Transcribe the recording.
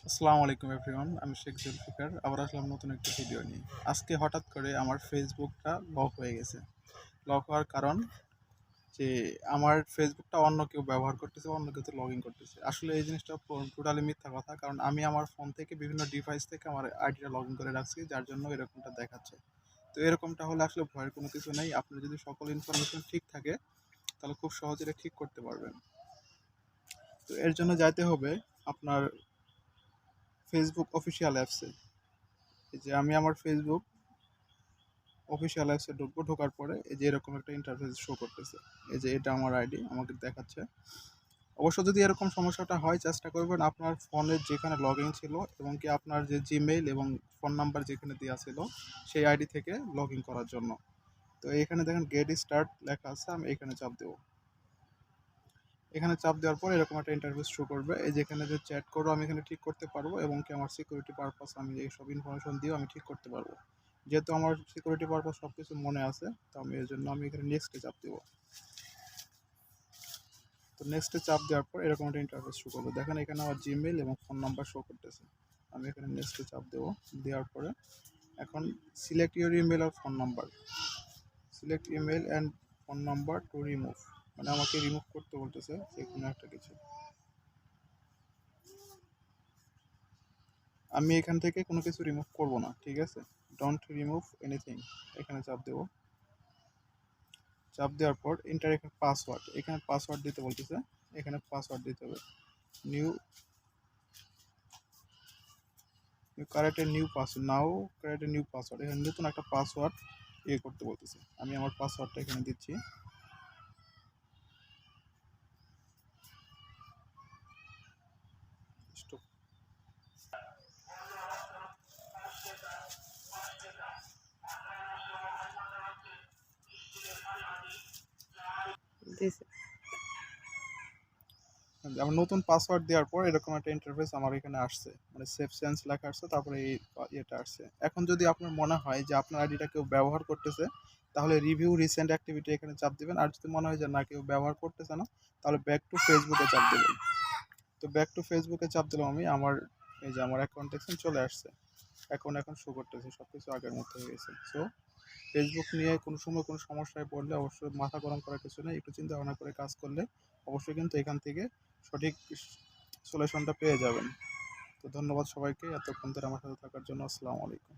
আসসালামু আলাইকুম এভরিওয়ান, আমি শেখ জুলফিকার আবার আসলাম নতুন একটা ভিডিও নিয়ে। আজকে হঠাৎ করে আমার ফেসবুকটা লক হয়ে গেছে। লক হওয়ার কারণ যে আমার ফেসবুকটা অন্য কেউ ব্যবহার করতেছে, অন্য কেউ লগ ইন করতেছে। আসলে এই জিনিসটা টোটালি মিথ্যা কথা, কারণ আমি আমার ফোন থেকে বিভিন্ন ডিভাইস থেকে আমার আইডিটা লগ ইন করে রাখছি, যার জন্য এরকমটা দেখাচ্ছে। তো এরকমটা হলে আসলে ভয়ের কোনো কিছু নেই। আপনার যদি সকল ইনফরমেশন ঠিক থাকে তাহলে খুব সহজে এটা ঠিক করতে পারবেন। তো এর জন্য যাইতে হবে আপনার ফেসবুক অফিসিয়াল অ্যাপসে। এই যে আমি আমার ফেসবুক অফিসিয়াল অ্যাপসে ঢুকবো, ঢোকার পরে এই যে এরকম একটা ইন্টারফেস শো করতেছে। এই যে এটা আমার আইডি আমাকে দেখাচ্ছে। অবশ্য যদি এরকম সমস্যাটা হয়, চেষ্টা করবেন আপনার ফোনের যেখানে লগ ইন ছিল এবং কি আপনার যে জিমেইল এবং ফোন নাম্বার যেখানে দেওয়া ছিল সেই আইডি থেকে লগ ইন করার জন্য। তো এখানে দেখেন গেট স্টার্ট লেখা আছে, আমি এখানে চাপ দেবো। এখানে চাপ দেওয়ার পর এরকম একটা ইন্টারফেস শো করবে। এই যে এখানে যে চ্যাট করবো আমি এখানে ঠিক করতে পারবো, এবং কি আমার সিকিউরিটি পারপাস আমি এইসব ইনফরমেশন দিয়েও আমি ঠিক করতে পারবো। যেহেতু আমার সিকিউরিটি পারপাস সব কিছু মনে আছে, তো আমি এর জন্য আমি এখানে নেক্সটে চাপ দেবো। তো নেক্সটে চাপ দেওয়ার পর এরকম একটা ইন্টারফেস শো করবে। দেখেন এখানে আমার জিমেইল এবং ফোন নাম্বার শো করতেছে। আমি এখানে নেক্সটে চাপ দেবো। দেওয়ার পরে এখন সিলেক্ট ইউর ইমেল আর phone number, select email and phone number to remove, মানে আমাকে রিমুভ করতে বলতেছে যে কোনো একটা কিছু। আমি এখান থেকে কোনো কিছু রিমুভ করব না, ঠিক আছে। ডোন্ট রিমুভ এনিথিং, এখানে চাপ দেবো। চাপ দেওয়ার পর এন্টার এখানে পাসওয়ার্ড, এখানে পাসওয়ার্ড দিতে বলতেছে। এখানে পাসওয়ার্ড দিতে হবে। New new password, now create a new password, এখানে নতুন একটা পাসওয়ার্ড করতে বলতেছে। আমি আমার পাসওয়ার্ডটা এখানে দিচ্ছি। স্টপ। দিছে। আমার নতুন পাসওয়ার্ড দেওয়ার পর এরকম একটা ইন্টারফেস আমার এখানে আসছে, মানে সেফ সেন্স লেখা আসছে, তারপরে এই ইয়েটা আসছে। এখন যদি আপনার মনে হয় যে আপনার আইডিটা কেউ ব্যবহার করতেছে, তাহলে রিভিউ রিসেন্ট অ্যাক্টিভিটি এখানে চাপ দিবেন। আর যদি মনে হয় যে না, কেউ ব্যবহার করতেছে না, তাহলে ব্যাক টু ফেসবুকে চাপ দেবেন। তো ব্যাক টু ফেসবুকে চাপ দিলাম আমি। আমার এই যে আমার অ্যাকাউন্ট দেখছেন চলে আসছে। এখন শো করতেছে, সব কিছু আগের মতো হয়ে গেছে। সো ফেসবুক নিয়ে কোনো সময় কোনো সমস্যায় পড়লে অবশ্যই মাথা গরম করার কিছু নেই, একটু চিন্তা ভাবনা করে কাজ করলে অবশ্যই কিন্তু এখান থেকে সঠিক সলিউশনটা পেয়ে যাবেন। তো ধন্যবাদ সবাইকে এতক্ষণ ধরে আমার সাথে থাকার জন্য। আসসালামু আলাইকুম।